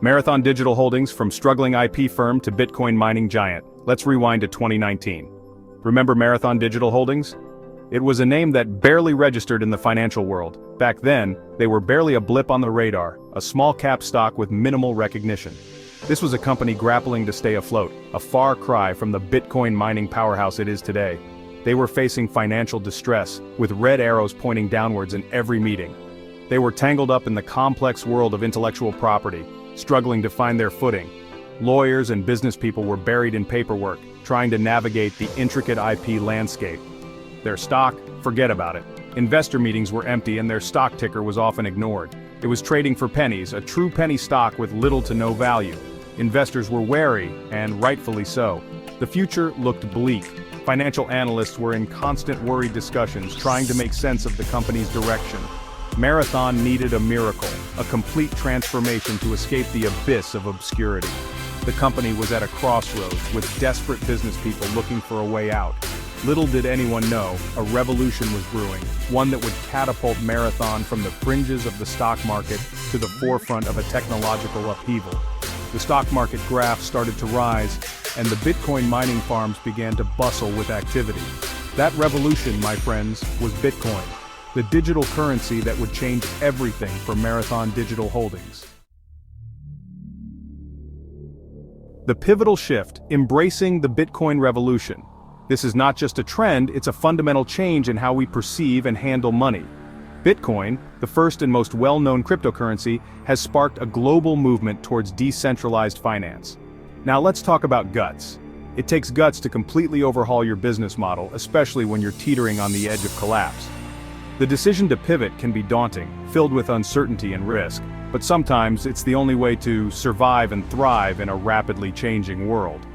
Marathon Digital Holdings, from struggling IP firm to Bitcoin mining giant. Let's rewind to 2019. Remember Marathon Digital Holdings? It was a name that barely registered in the financial world. Back then, they were barely a blip on the radar, a small cap stock with minimal recognition. This was a company grappling to stay afloat, a far cry from the Bitcoin mining powerhouse it is today. They were facing financial distress, with red arrows pointing downwards in every meeting. They were tangled up in the complex world of intellectual property, struggling to find their footing. Lawyers and business people were buried in paperwork, trying to navigate the intricate IP landscape. Their stock, forget about it. Investor meetings were empty and their stock ticker was often ignored. It was trading for pennies, a true penny stock with little to no value. Investors were wary, and rightfully so. The future looked bleak. Financial analysts were in constant worried discussions, trying to make sense of the company's direction. Marathon needed a miracle, a complete transformation to escape the abyss of obscurity. The company was at a crossroads, with desperate business people looking for a way out. Little did anyone know, a revolution was brewing, one that would catapult Marathon from the fringes of the stock market to the forefront of a technological upheaval. The stock market graph started to rise, and the Bitcoin mining farms began to bustle with activity. That revolution, my friends, was Bitcoin, the digital currency that would change everything for Marathon Digital Holdings. The pivotal shift, embracing the Bitcoin revolution. This is not just a trend, it's a fundamental change in how we perceive and handle money. Bitcoin, the first and most well-known cryptocurrency, has sparked a global movement towards decentralized finance. Now let's talk about guts. It takes guts to completely overhaul your business model, especially when you're teetering on the edge of collapse. The decision to pivot can be daunting, filled with uncertainty and risk, but sometimes it's the only way to survive and thrive in a rapidly changing world.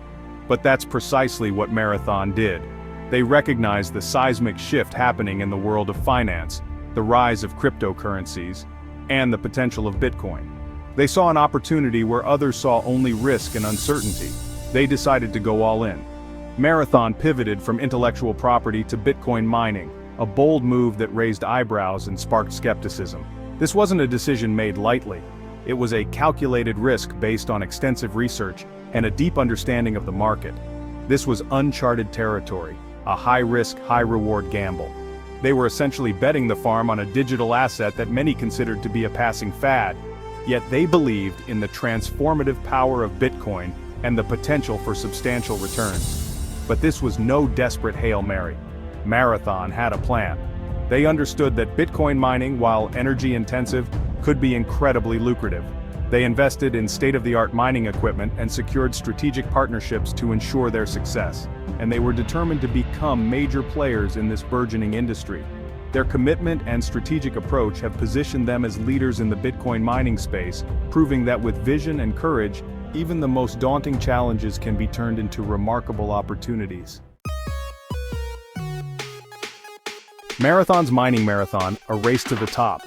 But that's precisely what Marathon did. They recognized the seismic shift happening in the world of finance, the rise of cryptocurrencies, and the potential of Bitcoin. They saw an opportunity where others saw only risk and uncertainty. They decided to go all in. Marathon pivoted from intellectual property to Bitcoin mining, a bold move that raised eyebrows and sparked skepticism. This wasn't a decision made lightly. It was a calculated risk based on extensive research and a deep understanding of the market. This was uncharted territory, a high-risk, high-reward gamble. They were essentially betting the farm on a digital asset that many considered to be a passing fad, yet they believed in the transformative power of Bitcoin and the potential for substantial returns. But this was no desperate Hail Mary. Marathon had a plan. They understood that Bitcoin mining, while energy-intensive, could be incredibly lucrative. They invested in state-of-the-art mining equipment and secured strategic partnerships to ensure their success. And they were determined to become major players in this burgeoning industry. Their commitment and strategic approach have positioned them as leaders in the Bitcoin mining space, proving that with vision and courage, even the most daunting challenges can be turned into remarkable opportunities. Marathon's mining marathon, a race to the top.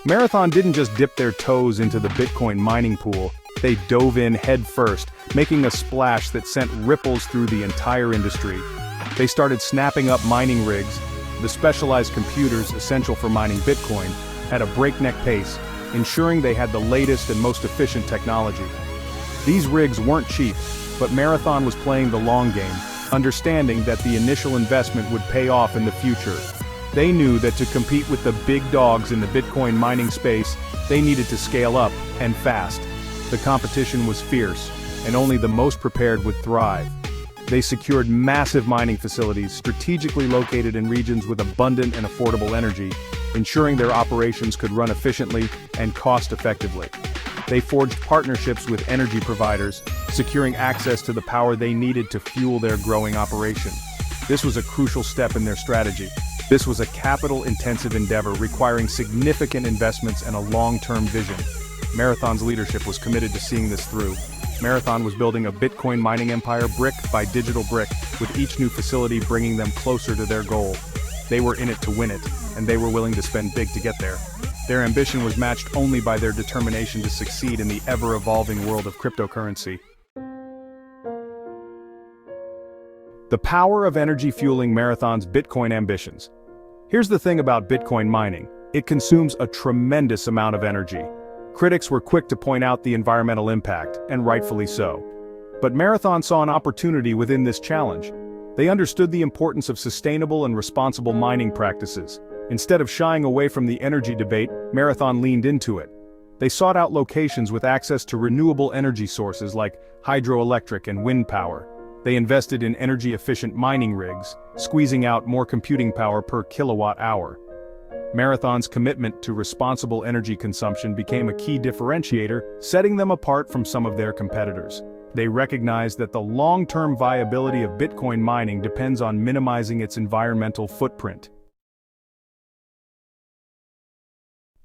Marathon didn't just dip their toes into the Bitcoin mining pool, they dove in head first, making a splash that sent ripples through the entire industry. They started snapping up mining rigs, the specialized computers essential for mining Bitcoin, at a breakneck pace, ensuring they had the latest and most efficient technology. These rigs weren't cheap, but Marathon was playing the long game, understanding that the initial investment would pay off in the future. They knew that to compete with the big dogs in the Bitcoin mining space, they needed to scale up, and fast. The competition was fierce, and only the most prepared would thrive. They secured massive mining facilities strategically located in regions with abundant and affordable energy, ensuring their operations could run efficiently and cost-effectively. They forged partnerships with energy providers, securing access to the power they needed to fuel their growing operation. This was a crucial step in their strategy. This was a capital-intensive endeavor requiring significant investments and a long-term vision. Marathon's leadership was committed to seeing this through. Marathon was building a Bitcoin mining empire brick by digital brick, with each new facility bringing them closer to their goal. They were in it to win it, and they were willing to spend big to get there. Their ambition was matched only by their determination to succeed in the ever-evolving world of cryptocurrency. The power of energy fueling Marathon's Bitcoin ambitions. Here's the thing about Bitcoin mining. It consumes a tremendous amount of energy. Critics were quick to point out the environmental impact, and rightfully so. But Marathon saw an opportunity within this challenge. They understood the importance of sustainable and responsible mining practices. Instead of shying away from the energy debate, Marathon leaned into it. They sought out locations with access to renewable energy sources like hydroelectric and wind power. They invested in energy-efficient mining rigs, squeezing out more computing power per kilowatt hour. Marathon's commitment to responsible energy consumption became a key differentiator, setting them apart from some of their competitors. They recognized that the long-term viability of Bitcoin mining depends on minimizing its environmental footprint.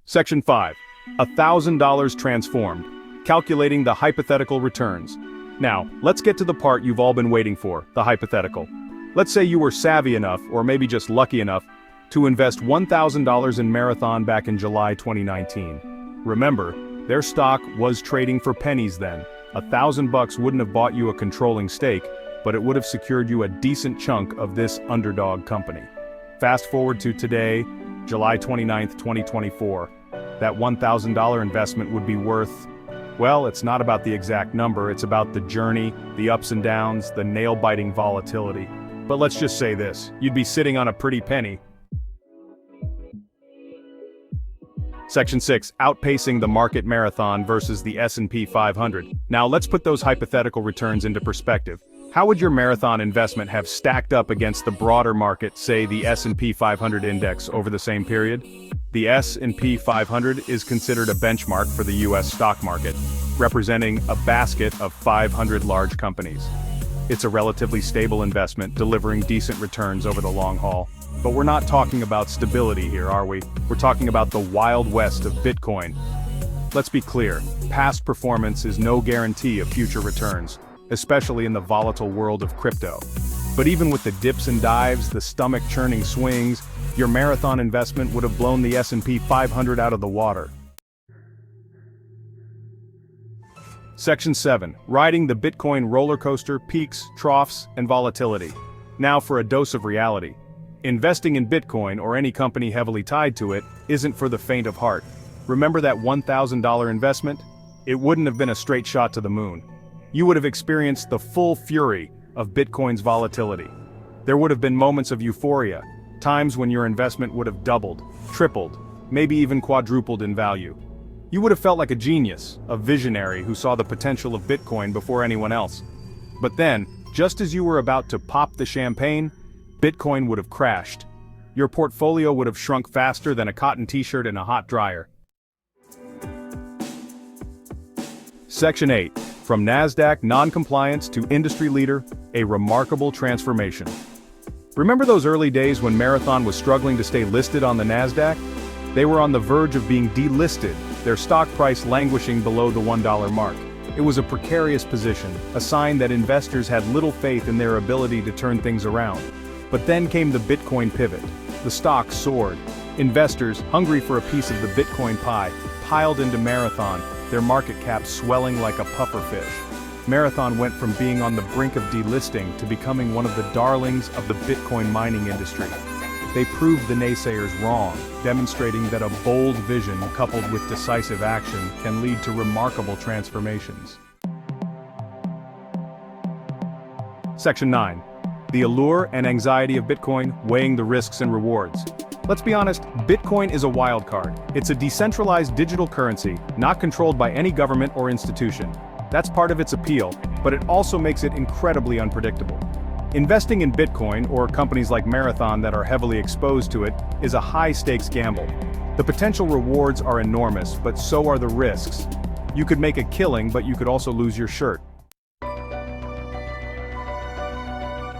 Section 5. $1,000 transformed. Calculating the hypothetical returns. Now, let's get to the part you've all been waiting for, the hypothetical. Let's say you were savvy enough, or maybe just lucky enough, to invest $1,000 in Marathon back in July 2019. Remember, their stock was trading for pennies then. $1,000 wouldn't have bought you a controlling stake, but it would have secured you a decent chunk of this underdog company. Fast forward to today, July 29, 2024. That $1,000 investment would be worth, well, it's not about the exact number, it's about the journey, the ups and downs, the nail-biting volatility. But let's just say this, you'd be sitting on a pretty penny. Section 6. Outpacing the market Marathon versus the S&P 500. Now let's put those hypothetical returns into perspective. How would your Marathon investment have stacked up against the broader market, say the S&P 500 index, over the same period? The S&P 500 is considered a benchmark for the US stock market, representing a basket of 500 large companies. It's a relatively stable investment, delivering decent returns over the long haul. But we're not talking about stability here, are we? We're talking about the Wild West of Bitcoin. Let's be clear, past performance is no guarantee of future returns, especially in the volatile world of crypto. But even with the dips and dives, the stomach-churning swings, your Marathon investment would have blown the S&P 500 out of the water. Section 7. Riding the Bitcoin roller coaster, peaks, troughs, and volatility. Now for a dose of reality. Investing in Bitcoin, or any company heavily tied to it, isn't for the faint of heart. Remember that $1,000 investment? It wouldn't have been a straight shot to the moon. You would have experienced the full fury of Bitcoin's volatility. There would have been moments of euphoria, times when your investment would have doubled, tripled, maybe even quadrupled in value. You would have felt like a genius, a visionary who saw the potential of Bitcoin before anyone else. But then, just as you were about to pop the champagne, Bitcoin would have crashed. Your portfolio would have shrunk faster than a cotton t-shirt in a hot dryer. Section 8. From NASDAQ non-compliance to industry leader, a remarkable transformation. Remember those early days when Marathon was struggling to stay listed on the NASDAQ? They were on the verge of being delisted, their stock price languishing below the $1 mark. It was a precarious position, a sign that investors had little faith in their ability to turn things around. But then came the Bitcoin pivot. The stock soared. Investors, hungry for a piece of the Bitcoin pie, piled into Marathon, their market cap swelling like a pufferfish. Marathon went from being on the brink of delisting to becoming one of the darlings of the Bitcoin mining industry. They proved the naysayers wrong, demonstrating that a bold vision coupled with decisive action can lead to remarkable transformations. Section 9. The allure and anxiety of Bitcoin, weighing the risks and rewards. Let's be honest, Bitcoin is a wild card. It's a decentralized digital currency, not controlled by any government or institution. That's part of its appeal, but it also makes it incredibly unpredictable. Investing in Bitcoin, or companies like Marathon that are heavily exposed to it, is a high-stakes gamble. The potential rewards are enormous, but so are the risks. You could make a killing, but you could also lose your shirt.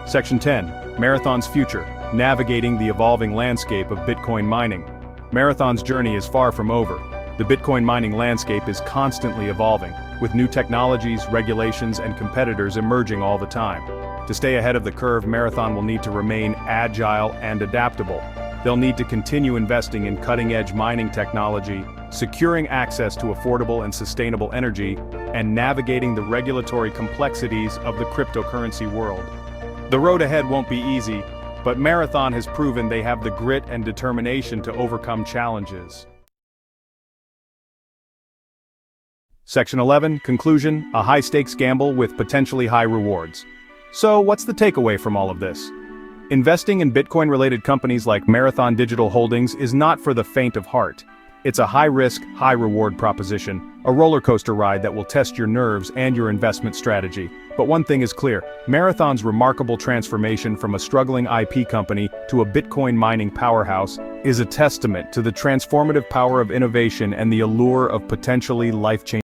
Section 10. Marathon's future, navigating the evolving landscape of Bitcoin mining. Marathon's journey is far from over. The Bitcoin mining landscape is constantly evolving, with new technologies, regulations, and competitors emerging all the time. To stay ahead of the curve, Marathon will need to remain agile and adaptable. They'll need to continue investing in cutting-edge mining technology, securing access to affordable and sustainable energy, and navigating the regulatory complexities of the cryptocurrency world. The road ahead won't be easy, but Marathon has proven they have the grit and determination to overcome challenges. Section 11, Conclusion, a high-stakes gamble with potentially high rewards. So, what's the takeaway from all of this? Investing in Bitcoin-related companies like Marathon Digital Holdings is not for the faint of heart. It's a high-risk, high-reward proposition, a roller coaster ride that will test your nerves and your investment strategy. But one thing is clear, Marathon's remarkable transformation from a struggling IP company to a Bitcoin mining powerhouse is a testament to the transformative power of innovation and the allure of potentially life-changing